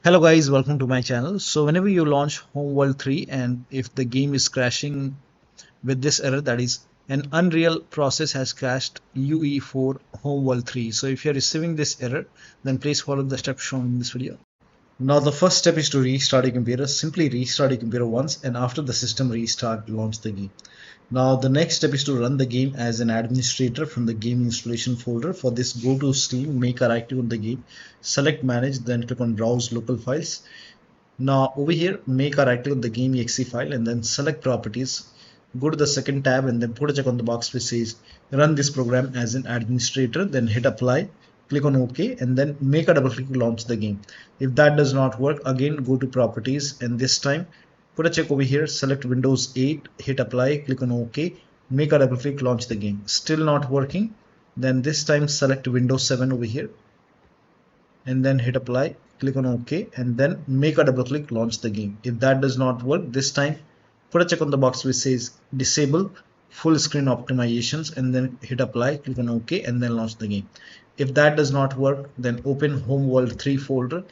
Hello guys, welcome to my channel. So whenever you launch Homeworld 3 and if the game is crashing with this error, that is an Unreal process has crashed UE4 Homeworld 3. So if you're receiving this error, then please follow the steps shown in this video. Now the first step is to restart your computer. Simply restart your computer once, and after the system restart, launch the game. Now the next step is to run the game as an administrator from the game installation folder. For this, go to Steam, make a right click on the game, select manage, then click on browse local files. Now over here, make a right click on the game exe file and then select properties. Go to the second tab and then put a check on the box which says run this program as an administrator, then hit apply, click on OK, and then make a double click to launch the game. If that does not work, again go to properties and this time put a check over here, select Windows 8, hit apply, click on OK, make a double click, launch the game. Still not working, then this time select Windows 7 over here and then hit apply, click on OK, and then make a double click, launch the game. If that does not work, this time put a check on the box which says disable full screen optimizations and then hit apply, click on OK, and then launch the game. If that does not work, then open Homeworld 3 folder,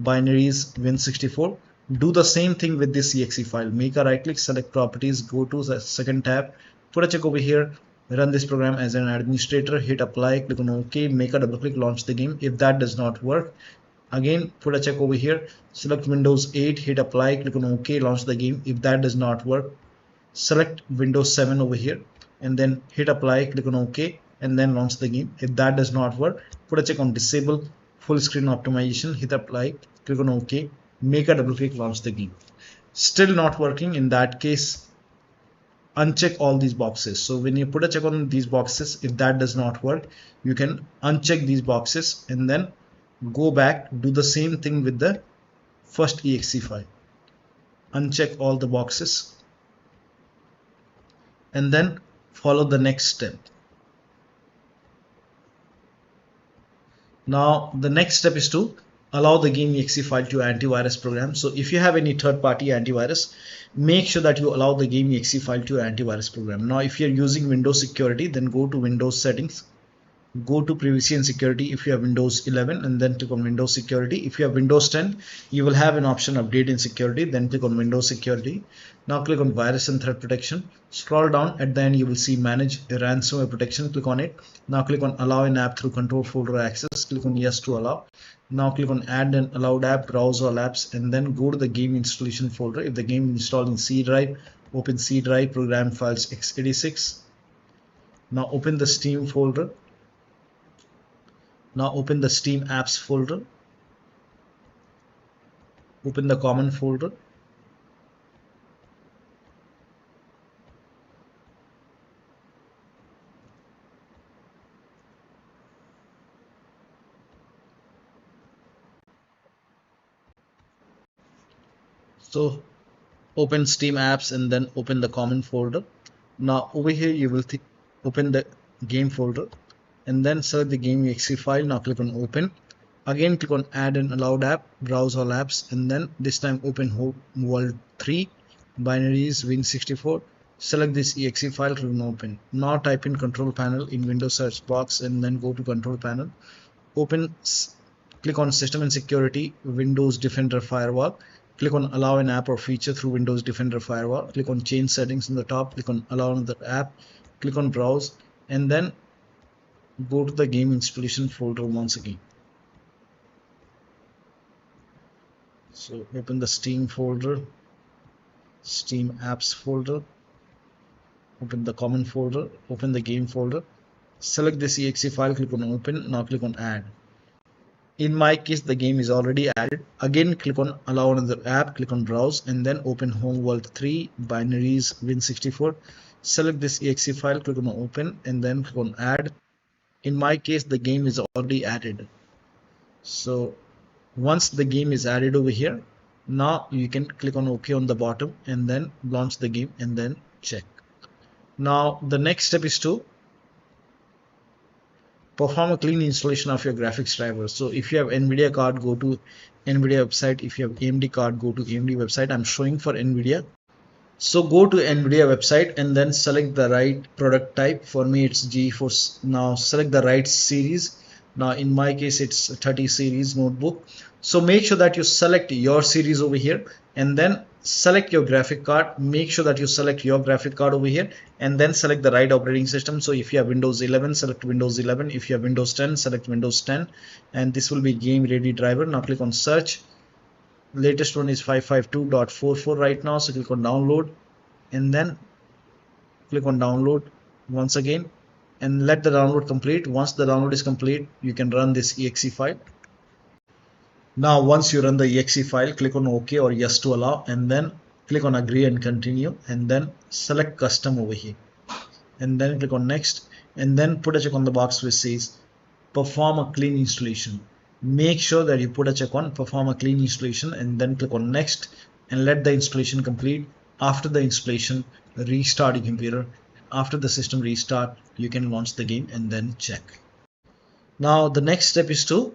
binaries Win64. Do the same thing with this exe file. Make a right click, select properties, go to the second tab, put a check over here, run this program as an administrator, hit apply, click on OK, make a double click, launch the game. If that does not work, again put a check over here, select Windows 8, hit apply, click on OK, launch the game. If that does not work, select Windows 7 over here and then hit apply, click on OK, and then launch the game. If that does not work, put a check on disable full screen optimization, hit apply, click on OK, make a double click, launch the game. Still not working. In that case, uncheck all these boxes. So when you put a check on these boxes, if that does not work, you can uncheck these boxes and then go back, do the same thing with the first exe file. Uncheck all the boxes and then follow the next step. Now the next step is to allow the game exe file to antivirus program. So if you have any third-party antivirus, make sure that you allow the game exe file to antivirus program. Now if you're using Windows security, then go to Windows settings, go to privacy and security if you have Windows 11, and then click on Windows security. If you have Windows 10, you will have an option update in security, then click on Windows security. Now click on virus and threat protection. Scroll down, at the end you will see manage ransomware protection, click on it. Now click on allow an app through control folder access, click on yes to allow. Now click on add an allowed app, browse all apps, and then go to the game installation folder. If the game is installed in C drive, open C drive, program files x86. Now open the Steam folder. Now open the Steam apps folder, open the common folder, so open Steam apps and then open the common folder. Now over here you will open the game folder and then select the game exe file. Now click on open. Again click on add an allowed app, browse all apps, and then this time open Homeworld 3, binaries Win64. Select this exe file, click on open. Now type in control panel in Windows search box and then go to control panel. Open, click on system and security, Windows Defender Firewall. Click on allow an app or feature through Windows Defender Firewall. Click on change settings in the top, click on allow another app, click on browse, and then go to the game installation folder once again. So open the Steam folder, Steam apps folder, open the common folder, open the game folder, select this exe file, click on open. Now click on add. In my case, the game is already added. Again click on allow another app, click on browse, and then open Homeworld 3, binaries Win64. Select this exe file, click on open, and then click on add. In my case, the game is already added. So once the game is added over here, now you can click on OK on the bottom and then launch the game and then check. Now the next step is to perform a clean installation of your graphics driver. So if you have NVIDIA card, go to NVIDIA website. If you have AMD card, go to AMD website. I'm showing for NVIDIA. So go to NVIDIA website and then select the right product type. For me it's GeForce. Now select the right series, Now in my case it's 30 series notebook. So make sure that you select your series over here and then select your graphic card. Make sure that you select your graphic card over here and then select the right operating system. So if you have Windows 11, select Windows 11. If you have Windows 10, select Windows 10, and this will be game ready driver. Now click on search. Latest one is 552.44 right now, so click on download and then click on download once again and let the download complete. Once the download is complete, you can run this exe file. Now once you run the exe file, click on OK or yes to allow and then click on agree and continue and then select custom over here and then click on next and then put a check on the box which says perform a clean installation. Make sure that you put a check on perform a clean installation and then click on next and let the installation complete. After the installation, restart your computer. After the system restart, you can launch the game and then check. Now the next step is to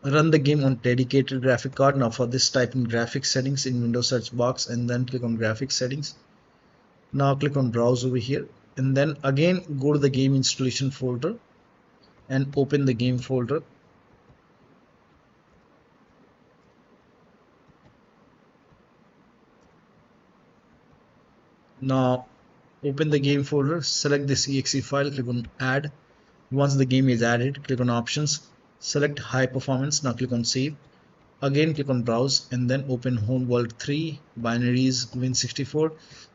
run the game on dedicated graphic card. Now for this, type in graphics settings in Windows search box and then click on graphics settings. Now click on browse over here and then again go to the game installation folder and open the game folder. Now open the game folder, select this exe file, click on add. Once the game is added, click on options, select high performance. Now click on save. Again click on browse and then open Homeworld 3 binaries Win64.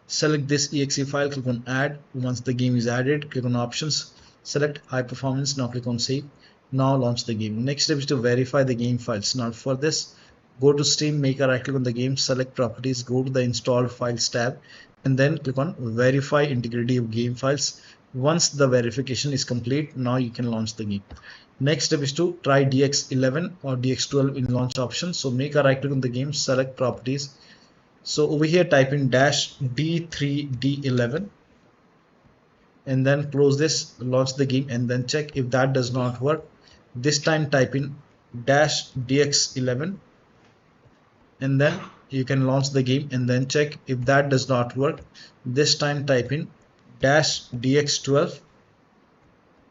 Select this exe file, click on add. Once the game is added, click on options, select high performance. Now click on save. Now launch the game. Next step is to verify the game files. Now for this, go to Steam, make a right click on the game, select properties, go to the installed files tab and then click on verify integrity of game files. Once the verification is complete, now you can launch the game. Next step is to try DX11 or DX12 in launch option. So make a right click on the game, select properties. So over here type in -D3D11 and then close this, launch the game and then check. If that does not work, this time type in -DX11 and then you can launch the game and then check. If that does not work, this time type in -DX12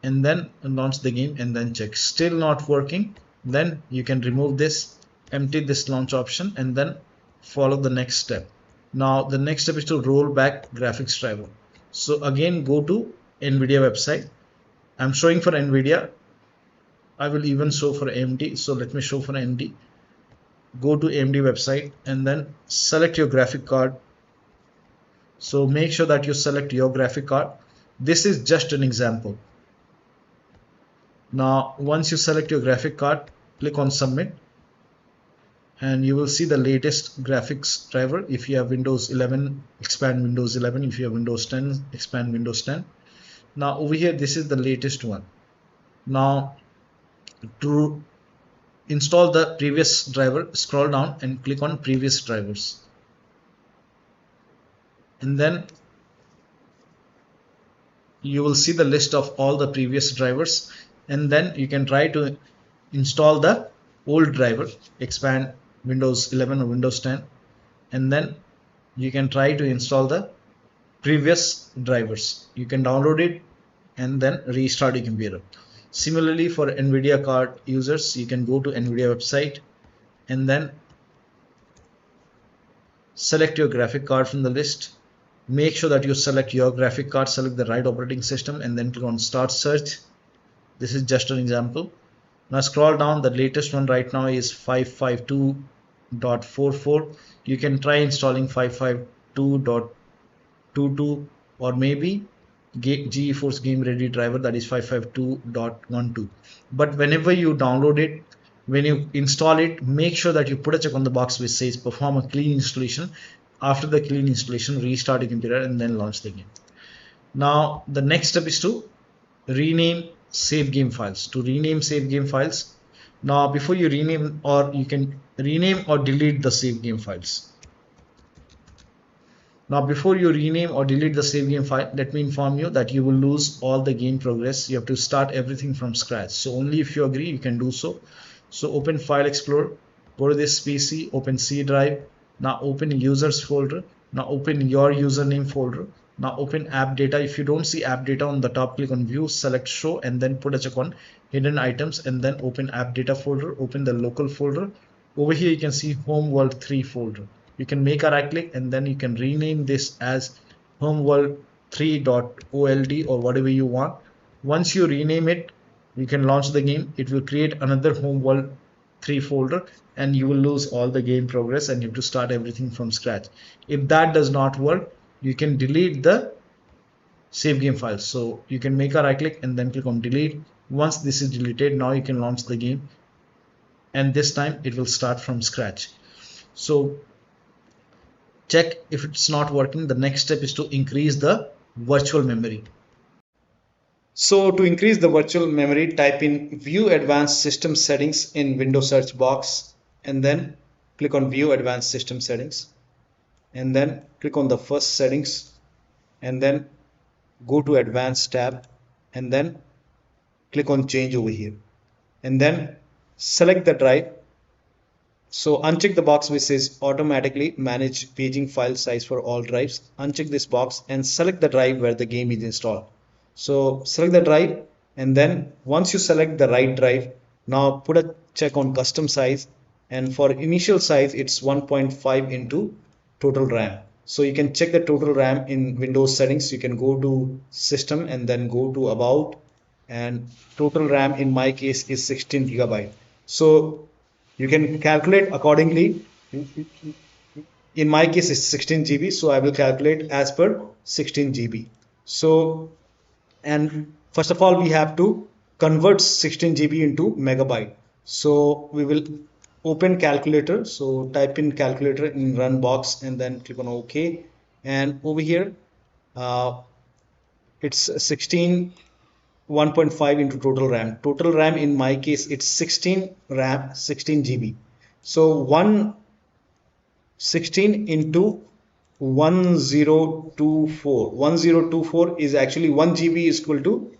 and then launch the game and then check. Still not working, then you can remove this, empty this launch option and then follow the next step. Now the next step is to roll back graphics driver. So again go to NVIDIA website. I'm showing for NVIDIA. I will even show for AMD. So let me show for AMD. Go to AMD website and then select your graphic card. So make sure that you select your graphic card. This is just an example. Now once you select your graphic card, click on submit and you will see the latest graphics driver. If you have Windows 11, expand Windows 11. If you have Windows 10, expand Windows 10. Now over here, this is the latest one. Now to install the previous driver, scroll down and click on previous drivers and then you will see the list of all the previous drivers and then you can try to install the old driver, expand Windows 11 or Windows 10 and then you can try to install the previous drivers. You can download it and then restart your computer. Similarly for NVIDIA card users, you can go to NVIDIA website and then select your graphic card from the list. Make sure that you select your graphic card, select the right operating system and then click on start search. This is just an example. Now scroll down, the latest one right now is 552.44. You can try installing 552.22 or maybe GeForce Game Ready driver, that is 552.12. But whenever you download it, when you install it, make sure that you put a check on the box which says perform a clean installation. After the clean installation, restart your computer and then launch the game. Now the next step is to rename save game files. To rename save game files, now before you rename, or you can rename or delete the save game files. Now before you rename or delete the save game file, let me inform you that you will lose all the game progress. You have to start everything from scratch. So only if you agree you can do so. So open File Explorer, go to this PC, open C drive. Now open users folder. Now open your username folder. Now open app data. If you don't see app data on the top, click on view, select show, and then put a check on hidden items, and then open app data folder, open the local folder. Over here you can see Homeworld 3 folder. You can make a right click and then you can rename this as Homeworld3.old or whatever you want. Once you rename it, you can launch the game. It will create another Homeworld 3 folder and you will lose all the game progress and you have to start everything from scratch. If that does not work, you can delete the save game file. So you can make a right click and then click on delete. Once this is deleted, now you can launch the game, and this time it will start from scratch. So check if it's not working. The next step is to increase the virtual memory. So to increase the virtual memory, type in view advanced system settings in Windows search box and then click on view advanced system settings and then click on the first settings and then go to advanced tab and then click on change over here and then select the drive. So uncheck the box which says automatically manage paging file size for all drives. Uncheck this box and select the drive where the game is installed. So select the drive and then once you select the right drive, now put a check on custom size, and for initial size it's 1.5 into total RAM. So you can check the total RAM in Windows settings. You can go to system and then go to about, and total RAM in my case is 16 gigabyte. So you can calculate accordingly. In my case it's 16 GB, so I will calculate as per 16 GB. So, and first of all we have to convert 16 GB into megabyte. So we will open calculator. So type in calculator in run box and then click on OK, and over here it's 16 1.5 into total RAM. Total RAM in my case it's 16 RAM 16 GB. So 16 into 1024 is actually 1 GB is equal to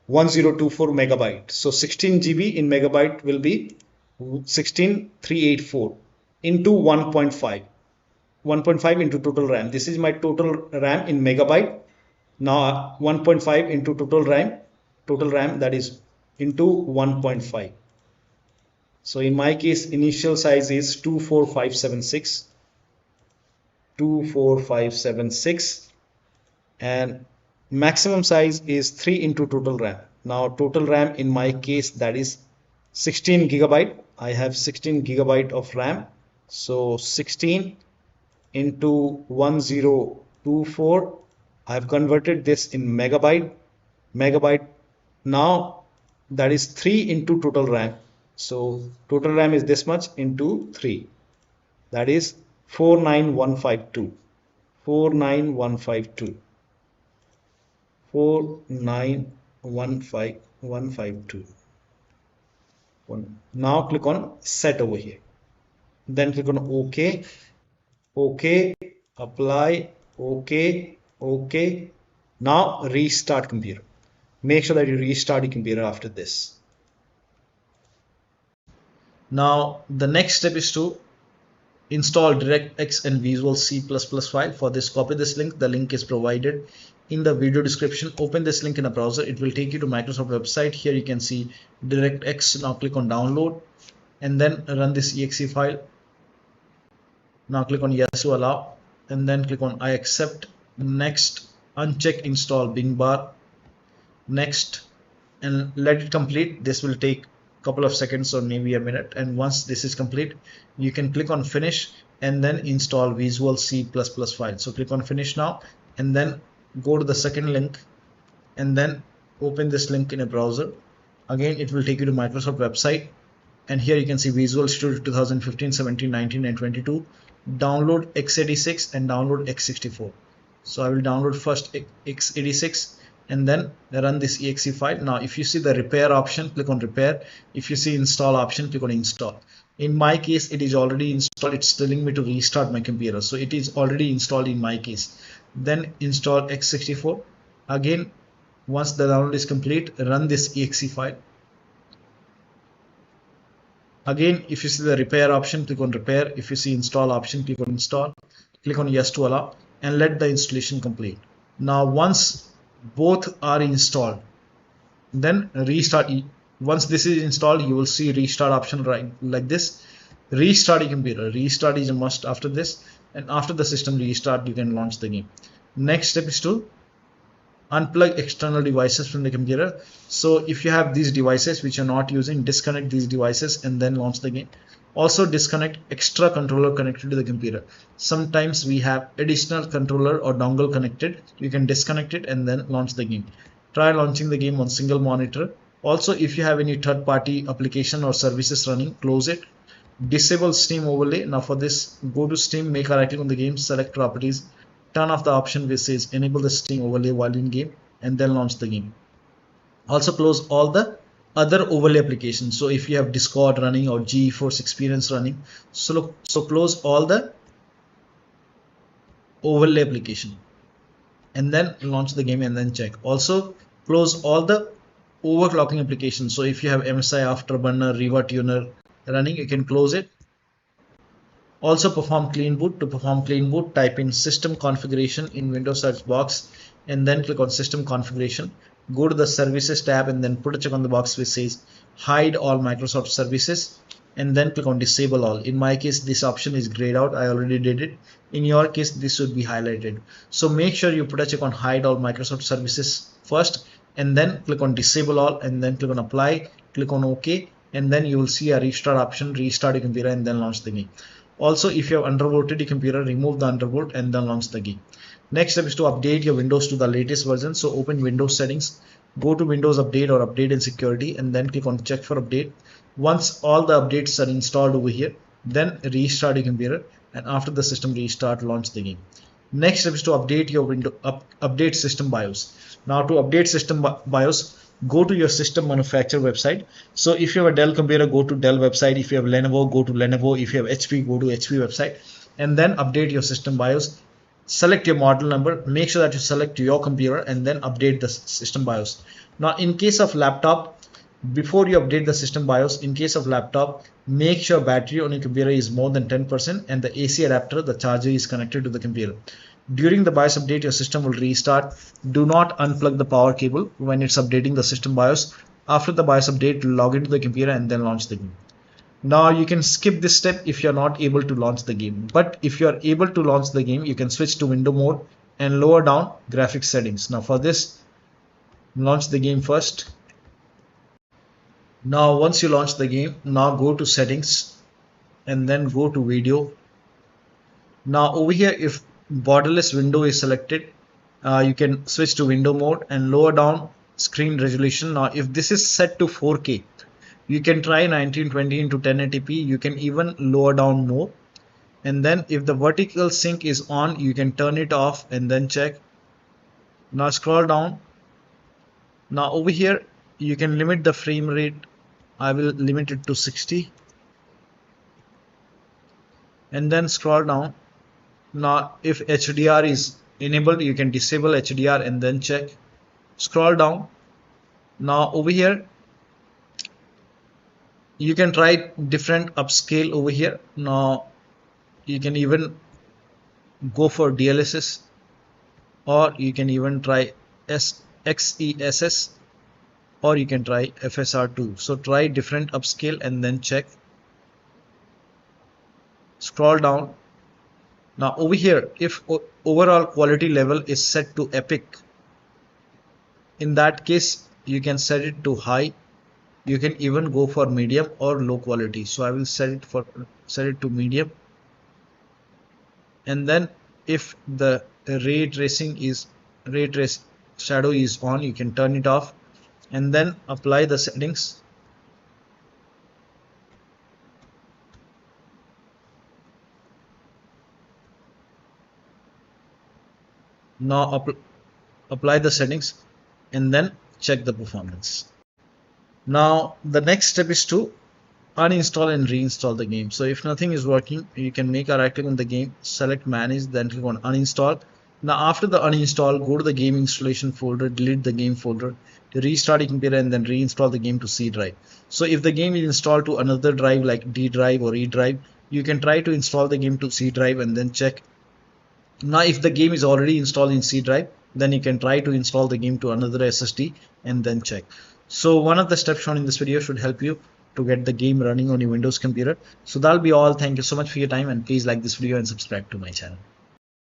1024 megabyte. So 16 GB in megabyte will be 16384 into 1.5 into total RAM. This is my total RAM in megabyte. Now 1.5 into total RAM, that is into 1.5. So in my case initial size is 24576 and maximum size is 3 into total RAM. Now total RAM in my case that is 16 gigabyte. I have 16 gigabyte of RAM. So 16 into 1024, I have converted this in megabyte. Now that is 3 into total RAM. So total RAM is this much into 3, that is 49152. Now click on set over here, then click on OK, apply, OK. Now restart computer. Make sure that you restart your computer after this. Now the next step is to install DirectX and Visual C++ file. For this, copy this link. The link is provided in the video description. Open this link in a browser. It will take you to Microsoft website. Here you can see DirectX. Now click on download and then run this exe file. Now click on yes to allow and then click on I accept, next, uncheck install Bing bar, next, and let it complete. This will take couple of seconds or maybe a minute, and once this is complete you can click on finish and then install Visual C++ file. So click on finish now and then go to the second link and then open this link in a browser. Again it will take you to Microsoft website, and here you can see Visual Studio 2015, 17, 19 and 22. Download x86 and download x64. So I will download first x86 and then run this exe file. Now if you see the repair option, click on repair. If you see install option, click on install. In my case it is already installed. It's telling me to restart my computer, so it is already installed in my case. Then install x64. Again once the download is complete, run this exe file. Again if you see the repair option, click on repair. If you see install option, click on install. Click on yes to allow and let the installation complete. Now once both are installed, then restart. Once this is installed, you will see restart option right like this. Restart your computer. Restart is a must after this, and after the system restart, you can launch the game. Next step is to unplug external devices from the computer. So if you have these devices which you're not using, disconnect these devices and then launch the game. Also disconnect extra controller connected to the computer. Sometimes we have additional controller or dongle connected. You can disconnect it and then launch the game. Try launching the game on single monitor. Also, if you have any third-party application or services running, close it. Disable Steam overlay. Now for this, go to Steam, make a right click on the game, select properties, turn off the option which says enable the Steam overlay while in game, and then launch the game. Also close all the other overlay applications. So if you have Discord running or GeForce Experience running, so close all the overlay application and then launch the game and then check. Also close all the overclocking applications. So if you have MSI Afterburner, Riva Tuner running, you can close it. Also perform clean boot. To perform clean boot, type in system configuration in Windows search box and then click on system configuration. Go to the services tab and then put a check on the box which says hide all Microsoft services and then click on disable all. In my case, this option is grayed out. I already did it. In your case, this should be highlighted. So make sure you put a check on hide all Microsoft services first and then click on disable all and then click on apply, click on OK, and then you will see a restart option, restart your computer and then launch the game. Also, if you have undervolted your computer, remove the undervolt and then launch the game. Next step is to update your Windows to the latest version. So open Windows settings, go to Windows Update or Update and Security and then click on check for update. Once all the updates are installed over here, then restart your computer and after the system restart, launch the game. Next step is to update your update system BIOS. Now to update system BIOS, go to your system manufacturer website. So if you have a Dell computer, go to Dell website. If you have Lenovo, go to Lenovo. If you have HP, go to HP website and then update your system BIOS. Select your model number, make sure that you select your computer and then update the system BIOS. Now in case of laptop, before you update the system BIOS, in case of laptop, make sure battery on your computer is more than 10% and the AC adapter, the charger, is connected to the computer. During the BIOS update, your system will restart. Do not unplug the power cable when it's updating the system BIOS. After the BIOS update, log into the computer and then launch the game. Now you can skip this step if you're not able to launch the game, but if you are able to launch the game, you can switch to window mode and lower down graphics settings. Now for this, launch the game first. Now once you launch the game, now go to settings and then go to video. Now over here, if borderless window is selected, you can switch to window mode and lower down screen resolution. Now if this is set to 4K, you can try 1920 into 1080p. You can even lower down more. And then if the vertical sync is on, you can turn it off and then check. Now scroll down. Now over here, you can limit the frame rate. I will limit it to 60. And then scroll down. Now if HDR is enabled, you can disable HDR and then check. Scroll down. Now over here, you can try different upscale over here. Now you can even go for DLSS or you can even try XESS or you can try FSR2. So try different upscale and then check. Scroll down. Now over here, if overall quality level is set to epic, in that case you can set it to high. You can even go for medium or low quality. So I will set it to medium. And then if the ray trace shadow is on, you can turn it off and then apply the settings. Now apply the settings and then check the performance. Now the next step is to uninstall and reinstall the game. So if nothing is working, you can make a right click on the game, select manage, then click on uninstall. Now after the uninstall, go to the game installation folder, delete the game folder, restart your computer and then reinstall the game to C drive. So if the game is installed to another drive like D drive or E drive, you can try to install the game to C drive and then check. Now if the game is already installed in C drive, then you can try to install the game to another SSD and then check. So one of the steps shown in this video should help you to get the game running on your Windows computer. So that'll be all. Thank you so much for your time, and please like this video and subscribe to my channel.